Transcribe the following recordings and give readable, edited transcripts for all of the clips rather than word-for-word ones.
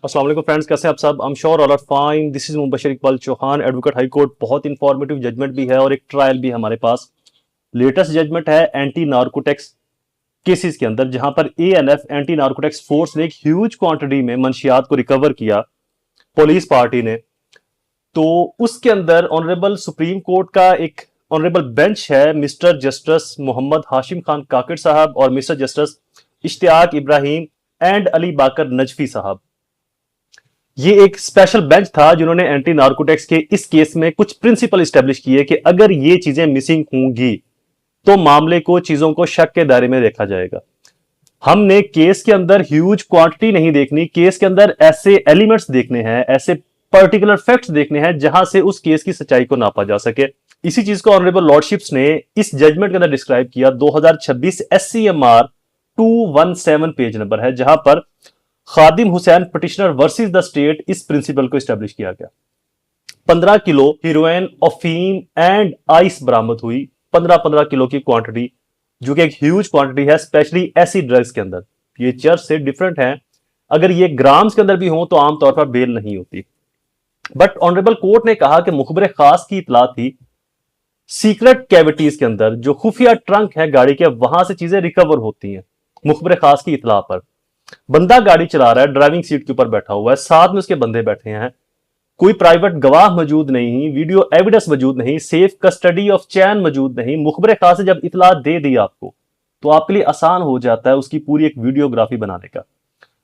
अस्सलाम वालेकुम फ्रेंड्स, कैसे हैं आप सब? I am sure all are fine. This is Mubashar Iqbal Chauhan, advocate high court. बहुत इंफॉर्मेटिव जजमेंट भी है और एक ट्रायल भी है हमारे पास। लेटेस्ट जजमेंट है एंटी नार्कोटिक्स केसेस के अंदर, जहां पर एएनएफ एंटी नार्कोटिक्स फोर्स ने एक ह्यूज क्वांटिटी में मंशियात को रिकवर किया पुलिस पार्टी ने। तो उसके अंदर ऑनरेबल सुप्रीम कोर्ट का एक ऑनरेबल बेंच है, मिस्टर जस्टिस मोहम्मद हाशिम खान काकड़ साहब और mister justice Ishtiaq Ibrahim and Ali Baqar Najafi साहब। ये एक स्पेशल बेंच था जिन्होंने एंटी नार्कोटिक्स के इस केस में कुछ प्रिंसिपल स्टैब्लिश किए कि अगर ये चीजें मिसिंग होंगी तो मामले को चीजों को शक के दायरे में देखा जाएगा। हमने केस के अंदर ह्यूज क्वांटिटी नहीं देखनी, केस के अंदर ऐसे एलिमेंट्स देखने हैं, ऐसे पर्टिकुलर फैक्ट्स देखने हैं जहां से उस केस की सच्चाई को नापा जा सके। इसी चीज को ऑनरेबल लॉर्डशिप्स ने इस जजमेंट के अंदर डिस्क्राइब किया। 2026 SCMR 217 पेज नंबर है, जहां पर Khadim Hussain petitioner versus the state इस प्रिंसिपल को स्टैब्लिश किया गया। 15 किलो हीरोइन, अफीम एंड आइस बरामद हुई। 15-15 किलो की क्वांटिटी, जो कि एक ह्यूज क्वांटिटी है, स्पेशली ऐसी ड्रग्स के अंदर। ये चर्च से डिफरेंट है। अगर ये ग्राम्स के अंदर भी हो तो आमतौर पर बेल नहीं होती। बट ऑनरेबल कोर्ट ने कहा कि मुखबिर खास की इतला थी सीक्रेट कैविटीज के अंदर, जो खुफिया ट्रंक है गाड़ी के, वहां से चीजें रिकवर होती हैं। मुखबिर खास की इतला पर बंदा गाड़ी चला रहा है, ड्राइविंग सीट के ऊपर बैठा हुआ है, साथ में उसके बंदे बैठे हैं, कोई प्राइवेट गवाह मौजूद नहीं, वीडियो एविडेंस मौजूद नहीं, सेफ कस्टडी ऑफ चैन मौजूद नहीं। मुखबिर खास से जब इतला दे दी आपको, तो आपके लिए आसान हो जाता है उसकी पूरी एक वीडियोग्राफी बनाने का,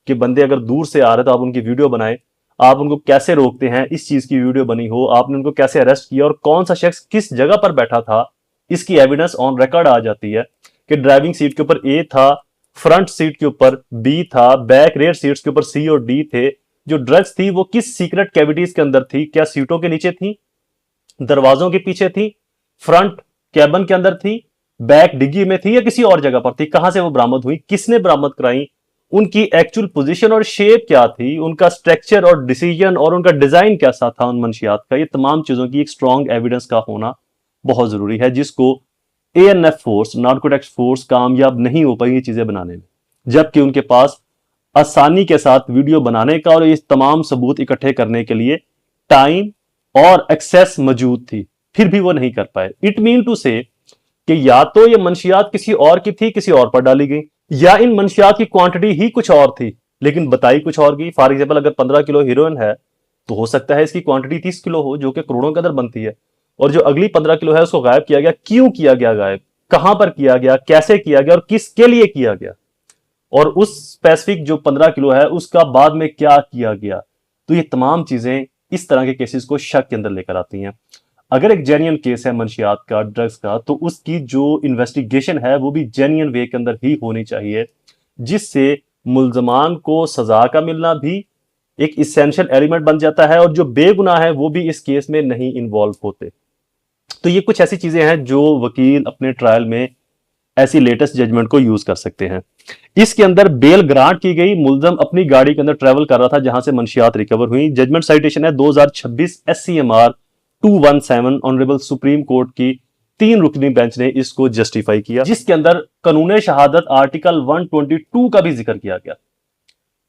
कि बंदे अगर दूर से आ रहे तो आप उनकी वीडियो बनाए, आप उनको कैसे रोकते हैं, इस चीज की वीडियो बनी हो, आपने उनको कैसे अरेस्ट किया और कौन सा शख्स किस जगह पर बैठा था, इसकी एविडेंस ऑन रिकॉर्ड आ जाती है कि ड्राइविंग सीट के ऊपर ए था, फ्रंट सीट के ऊपर बी था, बैक रेयर सीट्स के ऊपर सी और डी थे। जो ड्रग्स थी वो किस सीक्रेट कैविटीज के अंदर थी, क्या सीटों के नीचे थी, दरवाजों के पीछे थी, फ्रंट कैबन के अंदर थी, बैक डिग्गी में थी या किसी और जगह पर थी, कहां से वो बरामद हुई, किसने बरामद कराई, उनकी एक्चुअल पोजीशन और शेप क्या थी, उनका स्ट्रक्चर और डिसीजन और उनका डिजाइन कैसा था उन मंशियात का। ये तमाम चीजों की एक स्ट्रॉन्ग एविडेंस का होना बहुत जरूरी है, जिसको एएनएफ फोर्स, नार्कोटिक्स फोर्स कामयाब नहीं हो पाई ये चीजें बनाने में, जबकि उनके पास आसानी के साथ वीडियो बनाने का और ये तमाम सबूत इकट्ठे करने के लिए टाइम और एक्सेस मौजूद थी, फिर भी वो नहीं कर पाए। इट मीन टू से कि या तो ये मंशियात किसी और की थी, किसी और पर डाली गई, या इन मंशियात की क्वांटिटी ही कुछ और थी लेकिन बताई कुछ और गई। फॉर एग्जाम्पल, अगर 15 किलो हीरोइन है तो हो सकता है इसकी क्वांटिटी 30 किलो हो, जो कि करोड़ों के अंदर बनती है, और जो अगली 15 किलो है उसको गायब किया गया। क्यों किया गया गायब, कहां पर किया गया, कैसे किया गया और किसके लिए किया गया, और उस स्पेसिफिक जो 15 किलो है उसका बाद में क्या किया गया। तो ये तमाम चीजें इस तरह के केसेस को शक के अंदर लेकर आती हैं। अगर एक जेन्युइन केस है मंशियात का, ड्रग्स का, तो उसकी जो इन्वेस्टिगेशन है वो भी जेन्युइन वे के अंदर ही होनी चाहिए, जिससे मुल्जमान को सजा का मिलना भी एक इसेंशियल एलिमेंट बन जाता है और जो बेगुनाह है वो भी इस केस में नहीं इन्वॉल्व होते। तो ये कुछ ऐसी चीजें हैं जो वकील अपने ट्रायल में ऐसी लेटेस्ट जजमेंट को यूज कर सकते हैं। इसके अंदर बेल ग्रांट की गई, मुलजम अपनी गाड़ी के अंदर ट्रेवल कर रहा था जहां से मंशियात रिकवर हुई। जजमेंट साइटेशन है 2026 SCMR 217। ऑनरेबल सुप्रीम कोर्ट की 3 रुकनी बेंच ने इसको जस्टिफाई किया, जिसके अंदर कानून शहादत आर्टिकल 122 का भी जिक्र किया गया।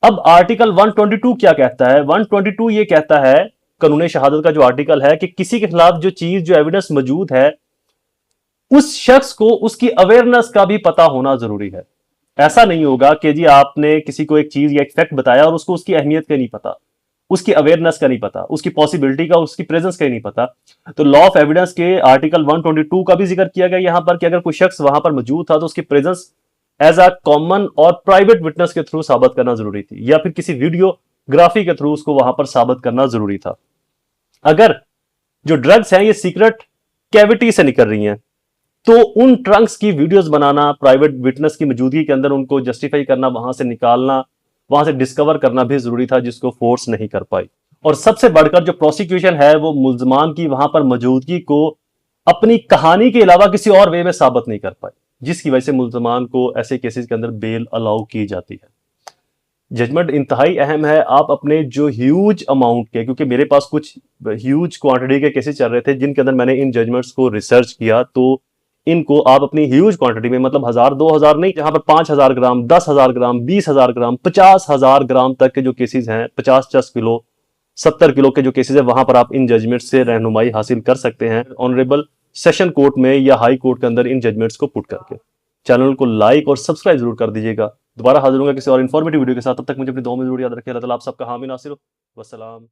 अब आर्टिकल 122 क्या कहता है? 122 ये कहता है, कानून शहादत का जो आर्टिकल है, कि किसी के खिलाफ जो चीज, जो एविडेंस मौजूद है, उस शख्स को उसकी अवेयरनेस का भी पता होना जरूरी है। ऐसा नहीं होगा कि जी आपने किसी को एक चीज या एक फैक्ट बताया और उसको उसकी अहमियत का नहीं पता, उसकी अवेयरनेस का नहीं पता, उसकी पॉसिबिलिटी का, उसकी प्रेजेंस का ही नहीं पता। तो लॉ ऑफ एविडेंस के आर्टिकल 122 का भी जिक्र किया गया यहां पर, कि अगर कोई शख्स वहां पर मौजूद था तो उसकी प्रेजेंस एज अ कॉमन और प्राइवेट विटनेस के थ्रू साबित करना जरूरी थी, या फिर किसी वीडियोग्राफी के थ्रू उसको वहां पर साबित करना जरूरी था। अगर जो ड्रग्स हैं ये सीक्रेट कैविटी से निकल रही हैं, तो उन ट्रंक्स की वीडियोस बनाना, प्राइवेट विटनेस की मौजूदगी के अंदर उनको जस्टिफाई करना, वहां से निकालना, वहां से डिस्कवर करना भी जरूरी था, जिसको फोर्स नहीं कर पाई। और सबसे बढ़कर जो प्रोसिक्यूशन है वो मुल्जमान की वहां पर मौजूदगी को अपनी कहानी के अलावा किसी और वे में साबित नहीं कर पाई, जिसकी वजह से मुल्जमान को ऐसे केसेस के अंदर बेल अलाउ की जाती है। जजमेंट इंतहाई अहम है। आप अपने जो ह्यूज अमाउंट के, क्योंकि मेरे पास कुछ ह्यूज क्वांटिटी के केसेस चल रहे थे जिनके अंदर मैंने इन जजमेंट्स को रिसर्च किया, तो इनको आप अपनी ह्यूज क्वांटिटी में, मतलब 1000 2000 नहीं, जहां पर 5000 ग्राम, 10,000 ग्राम, 20,000 ग्राम, 50,000 ग्राम तक के जो केसेस हैं, 50 किलो, 70 किलो के जो केसेस है, वहां पर आप इन जजमेंट से रहनुमाई हासिल कर सकते हैं ऑनरेबल सेशन कोर्ट में या हाई कोर्ट के अंदर इन जजमेंट्स को पुट करके। चैनल को लाइक और सब्सक्राइब जरूर कर दीजिएगा। दोबारा हाजिर होगा किसी और इन्फॉर्मेटिव वीडियो के साथ, तब तक मुझे अपनी दुआ में जरूर याद रखिए। अल्लाह ताला आप सबका हामी नासिर हो। वस्सलाम।